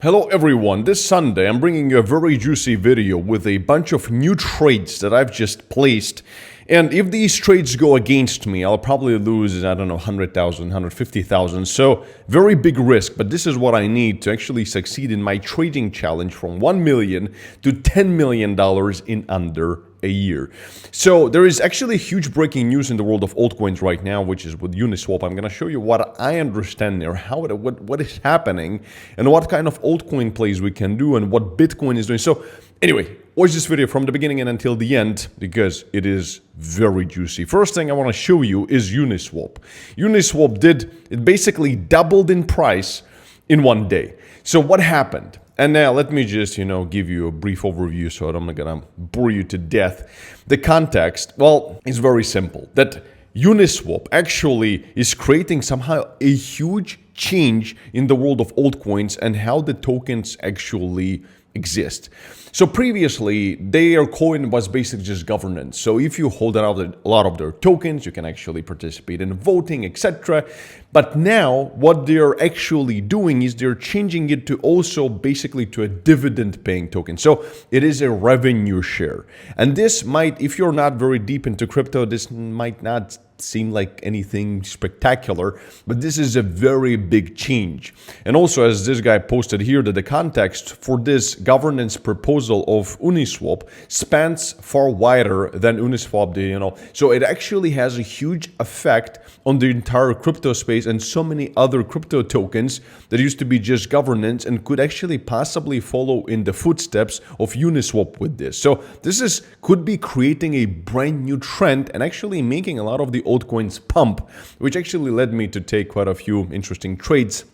Hello everyone, this Sunday I'm bringing you a very juicy video with a bunch of new trades that I've just placed. And if these trades go against me, I'll probably lose, I don't know, 100,000, 150,000. So very big risk, but this is what I need to actually succeed in my trading challenge from $1 million to $10 million in under a year. So there is actually huge breaking news in the world of altcoins right now, which is with Uniswap. I'm going to show you what I understand there, what is happening, and what kind of altcoin plays we can do, and what Bitcoin is doing. So anyway, watch this video from the beginning and until the end because it is very juicy. First thing I want to show you is Uniswap. Uniswap it basically doubled in price in one day. So what happened? And now let me just, give you a brief overview so I'm not going to bore you to death. The context, well, is very simple. That Uniswap actually is creating somehow a huge change in the world of altcoins and how the tokens actually exist. So previously, their coin was basically just governance. So if you hold a lot of their tokens, you can actually participate in voting, etc. But now, what they're actually doing is they're changing it to also basically to a dividend-paying token. So it is a revenue share. And this might, if you're not very deep into crypto, this might not seem like anything spectacular, but this is a very big change. And also, as this guy posted here, that the context for this governance proposal of Uniswap spans far wider than Uniswap did, So it actually has a huge effect on the entire crypto space and so many other crypto tokens that used to be just governance and could actually possibly follow in the footsteps of Uniswap with this. So this could be creating a brand new trend and actually making a lot of the altcoins pump, which actually led me to take quite a few interesting trades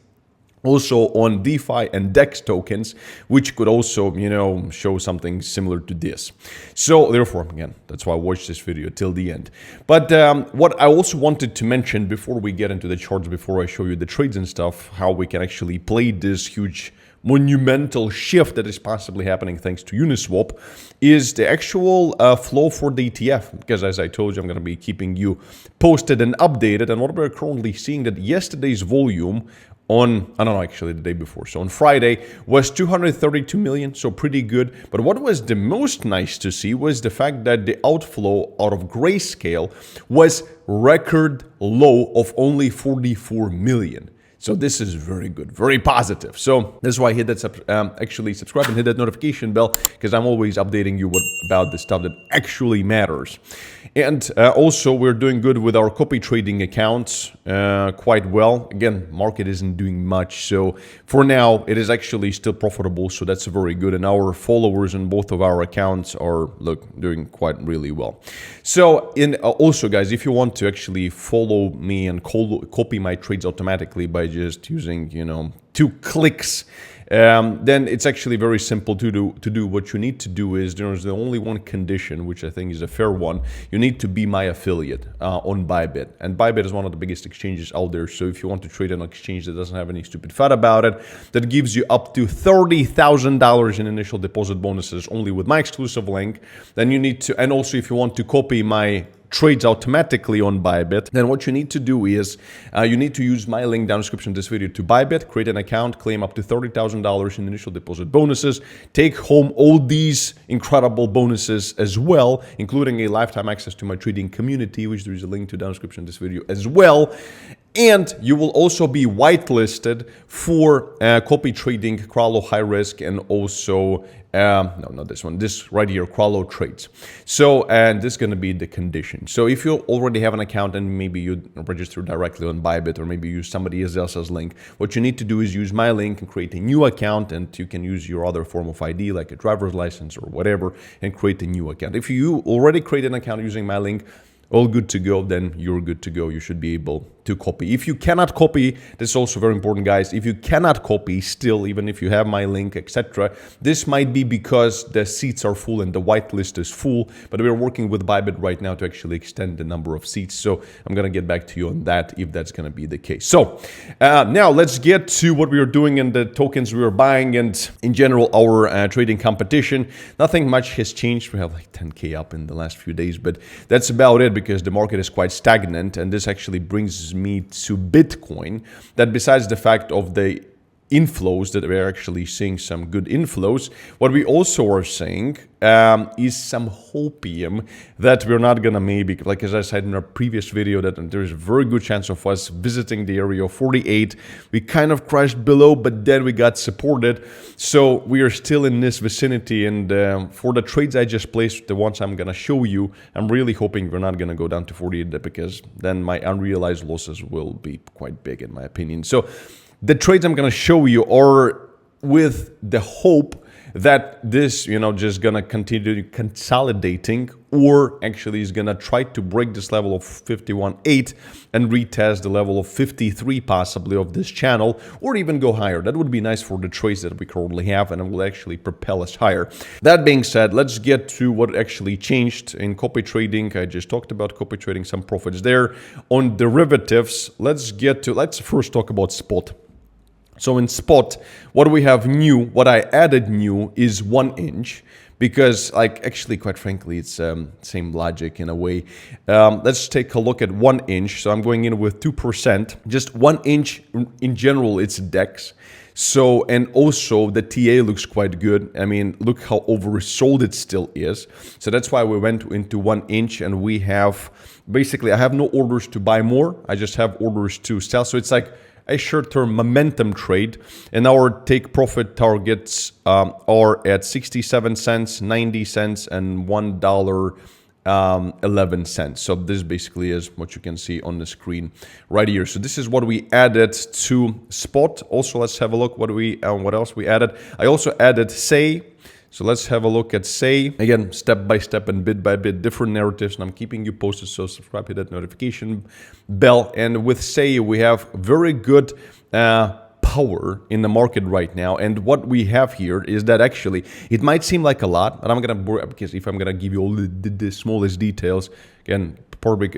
also on DeFi and DEX tokens, which could also, show something similar to this. So therefore, again, that's why I watched this video till the end. But what I also wanted to mention before we get into the charts, before I show you the trades and stuff, how we can actually play this huge monumental shift that is possibly happening thanks to Uniswap, is the actual flow for the ETF. Because as I told you, I'm going to be keeping you posted and updated. And what we're currently seeing, that yesterday's volume on, I don't know, actually the day before, so on Friday, was 232 million, so pretty good. But what was the most nice to see was the fact that the outflow out of Grayscale was record low of only 44 million. So this is very good, very positive. So that's why I hit that actually subscribe and hit that notification bell, because I'm always updating you about the stuff that actually matters. And also we're doing good with our copy trading accounts quite well. Again, market isn't doing much. So for now, it is actually still profitable. So that's very good. And our followers in both of our accounts are, doing quite really well. So also, guys, if you want to actually follow me and copy my trades automatically by just using, 2 clicks, then it's actually very simple to do. What you need to do is, there's the only one condition, which I think is a fair one. You need to be my affiliate on Bybit. And Bybit is one of the biggest exchanges out there. So if you want to trade on an exchange that doesn't have any stupid fat about it, that gives you up to $30,000 in initial deposit bonuses only with my exclusive link, then you need to, and also if you want to copy my trades automatically on Bybit, then what you need to do is you need to use my link down in the description of this video to Bybit, create an account, claim up to $30,000 in initial deposit bonuses, take home all these incredible bonuses as well, including a lifetime access to my trading community, which there is a link to down in the description of this video as well. And you will also be whitelisted for copy trading, Kralow high risk, and also, no, not this one, this right here, Kralow trades. So, and this is going to be the condition. So if you already have an account and maybe you register directly on Bybit or maybe use somebody else's link, what you need to do is use my link and create a new account, and you can use your other form of ID like a driver's license or whatever and create a new account. If you already create an account using my link, all good to go, then you're good to go. You should be able to copy. If you cannot copy, this is also very important, guys. If you cannot copy still, even if you have my link, etc., this might be because the seats are full and the whitelist is full, but we're working with Bybit right now to actually extend the number of seats. So I'm going to get back to you on that if that's going to be the case. So now let's get to what we are doing and the tokens we are buying and in general our trading competition. Nothing much has changed. We have like 10K up in the last few days, but that's about it because the market is quite stagnant, and this actually brings me to Bitcoin, that besides the fact of the inflows, that we're actually seeing some good inflows. What we also are saying is some hopium that we're not gonna, maybe, like as I said in our previous video, that there's a very good chance of us visiting the area of 48. We kind of crashed below, but then we got supported, so we are still in this vicinity. And for the trades I just placed, the ones I'm gonna show you, I'm really hoping we're not gonna go down to 48, because then my unrealized losses will be quite big in my opinion. So the trades I'm going to show you are with the hope that this, just going to continue consolidating, or actually is going to try to break this level of 51.8 and retest the level of 53 possibly of this channel, or even go higher. That would be nice for the trades that we currently have, and it will actually propel us higher. That being said, let's get to what actually changed in copy trading. I just talked about copy trading, some profits there. On derivatives, let's first talk about spot. So in spot, what we have new, what I added new is 1 inch, because actually, quite frankly, it's same logic in a way. Let's take a look at 1 inch. So I'm going in with 2%. Just 1 inch in general, it's DEX. So, and also the TA looks quite good. I mean, look how oversold it still is. So that's why we went into 1 inch, and we have, basically, I have no orders to buy more. I just have orders to sell. So it's like a short-term momentum trade, and our take profit targets are at 67 cents, 90 cents, and $1.11. So this basically is what you can see on the screen right here. So this is what we added to spot. Also, let's have a look what else we added. I also added say. So let's have a look at say. Again, step by step and bit by bit, different narratives, and I'm keeping you posted, so subscribe, hit that notification bell. And with say, we have very good power in the market right now. And what we have here is that actually, it might seem like a lot, but I'm going to, because if I'm going to give you all the smallest details, again,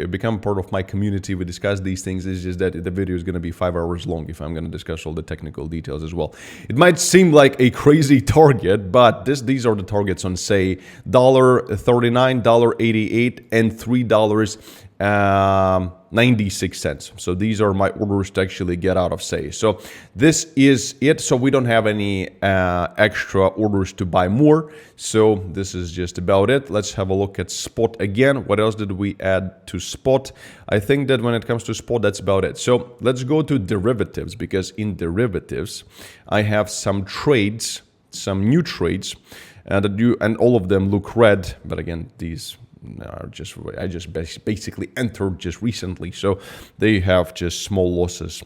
become part of my community. We discuss these things. It's just that the video is going to be 5 hours long if I'm going to discuss all the technical details as well. It might seem like a crazy target, but these are the targets on say $1.39, $1.88, and $3.96. So these are my orders to actually get out of say. So this is it. So we don't have any extra orders to buy more. So this is just about it. Let's have a look at spot again. What else did we add to spot? I think that when it comes to spot, that's about it. So let's go to derivatives, because in derivatives, I have some trades, some new trades, and all of them look red. But again, these are I just basically entered just recently, so they have just small losses,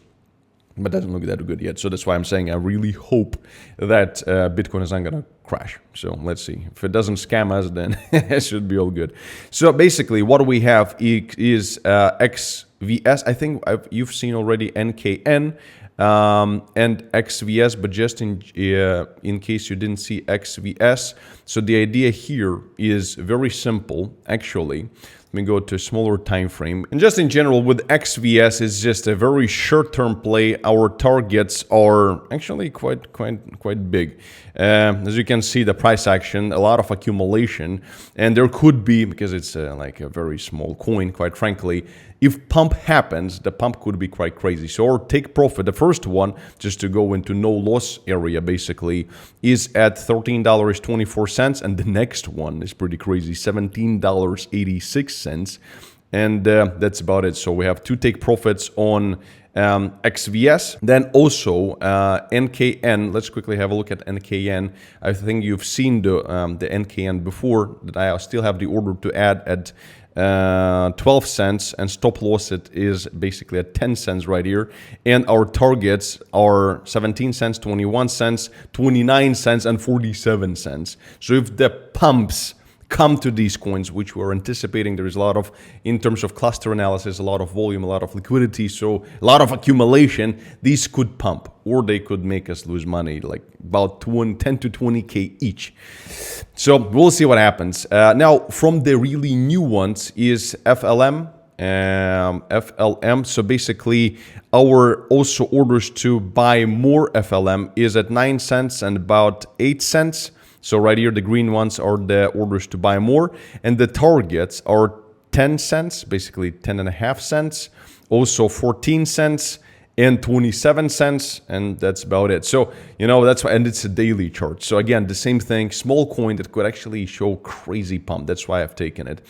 but doesn't look that good yet. So that's why I'm saying I really hope that Bitcoin is not gonna crash. So let's see. If it doesn't scam us, then it should be all good. So basically, what we have is XVS. I think you've seen already NKN and XVS, but just in case you didn't see XVS. So the idea here is very simple, actually. Let me go to a smaller time frame. And just in general, with XVS, it's just a very short-term play. Our targets are actually quite big. As you can see, the price action, a lot of accumulation, and there could be, because it's like a very small coin, quite frankly, if pump happens, the pump could be quite crazy. So our take profit, the first one, just to go into no loss area, basically, is at $13.24, and the next one is pretty crazy, $17.86. And that's about it. So we have two take profits on XVS. Then also NKN. Let's quickly have a look at NKN. I think you've seen the NKN before, that I still have the order to add at 12 cents, and stop loss it is basically at 10 cents right here. And our targets are 17 cents, 21 cents, 29 cents, and 47 cents. So if the pumps come to these coins, which we're anticipating, there is a lot of, in terms of cluster analysis, a lot of volume, a lot of liquidity, so a lot of accumulation, these could pump, or they could make us lose money, like about 10 to 20K each. So we'll see what happens. Now, from the really new ones is FLM. So basically, our also orders to buy more FLM is at 9 cents and about 8 cents. So right here, the green ones are the orders to buy more, and the targets are 10 cents, basically 10.5 cents, also 14 cents, and 27 cents, and that's about it. So, you know, that's why, and it's a daily chart. So again, the same thing, small coin that could actually show crazy pump. That's why I've taken it.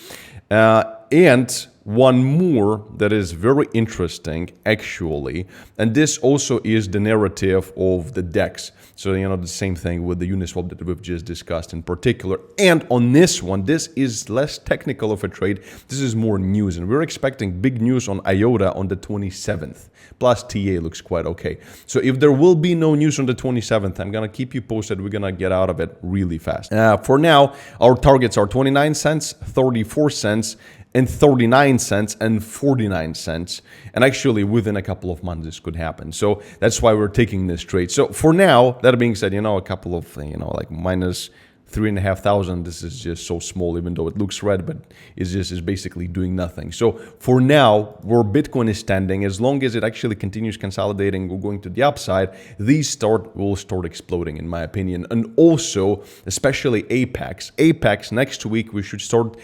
And one more that is very interesting, actually, and this also is the narrative of the DEX. So, you know, the same thing with the Uniswap that we've just discussed in particular. And on this one, this is less technical of a trade. This is more news, and we're expecting big news on IOTA on the 27th. Plus, TA looks quite okay. So if there will be no news on the 27th, I'm going to keep you posted. We're going to get out of it really fast. For now, our targets are 29 cents, 34 cents, and 39 cents and 49 cents. And actually, within a couple of months, this could happen. So that's why we're taking this trade. So for now, that being said, you know, a couple of, you know, like minus 3,500. This is just so small, even though it looks red, but is basically doing nothing. So for now, where Bitcoin is standing, as long as it actually continues consolidating or going to the upside, these will start exploding, in my opinion. And also, especially Apex. Apex, next week, we should start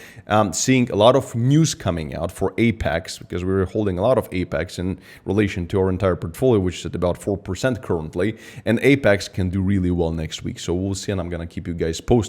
seeing a lot of news coming out for Apex, because we're holding a lot of Apex in relation to our entire portfolio, which is at about 4% currently. And Apex can do really well next week. So we'll see, and I'm going to keep you guys posted.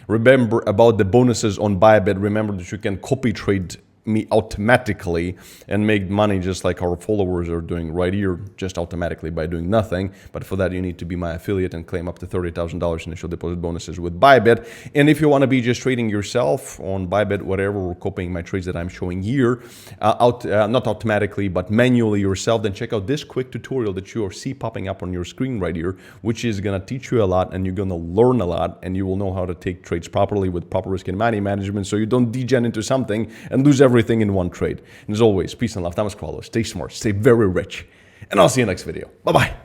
Remember about the bonuses on Bybit. Remember that you can copy trade me automatically and make money just like our followers are doing right here, just automatically by doing nothing. But for that, you need to be my affiliate and claim up to $30,000 initial deposit bonuses with Bybit. And if you want to be just trading yourself on Bybit, whatever, or copying my trades that I'm showing here, not automatically, but manually yourself, then check out this quick tutorial that you see popping up on your screen right here, which is going to teach you a lot, and you're going to learn a lot, and you will know how to take trades properly with proper risk and money management, so you don't degen into something and lose everything in one trade. And as always, peace and love. Thomas Kralow. Stay smart, stay very rich, and I'll see you next video. Bye-bye.